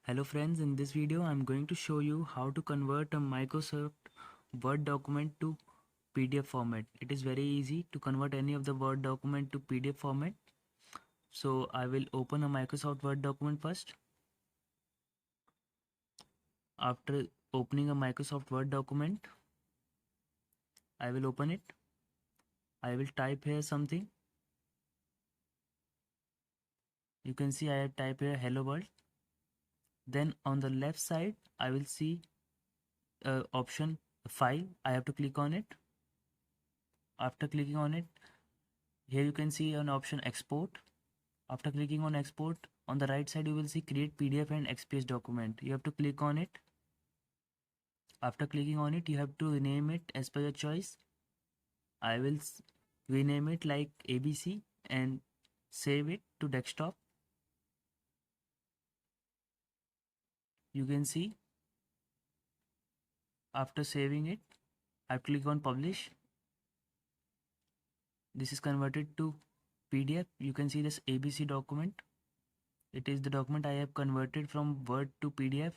Hello friends, in this video I'm going to show you how to convert a Microsoft Word document to PDF format. It is very easy to convert any of the Word document to PDF format. So I will open a Microsoft Word document first. After opening a Microsoft Word document, I will open it. I will type here something. You can see I have typed here hello world. Then on the left side I will see option file. I have to click on it. After clicking on it, here you can see an option export. After clicking on export, on the right side you will see create PDF and XPS document. You have to click on it. After clicking on it, you have to rename it as per your choice. I will rename it like ABC and save it to desktop. You can see after saving it, I click on publish. This is converted to PDF. You can see this ABC document. It is the document I have converted from Word to PDF.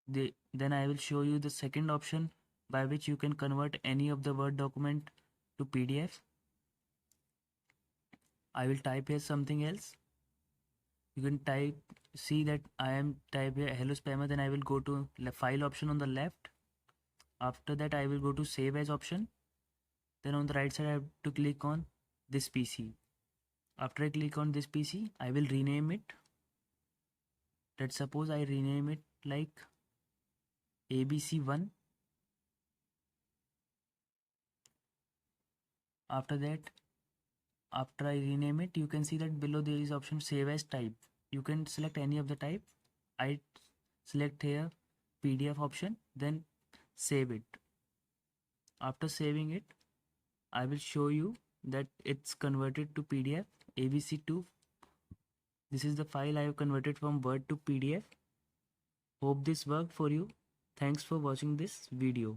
Then I will show you the second option by which you can convert any of the Word document to PDF. I will type here something else. You can see that I am type here hello spammer. Then I will go to file option on the left. After that I will go to save as option. Then on the right side I have to click on this PC. After I click on this PC, I will rename it. Let's suppose I rename it like ABC1. After that, after I rename it, you can see that below there is option save as type. You can select any of the type. I select here PDF option, then save it. After saving it, I will show you that it's converted to PDF ABC2. This is the file I have converted from Word to PDF. Hope this worked for you. Thanks for watching this video.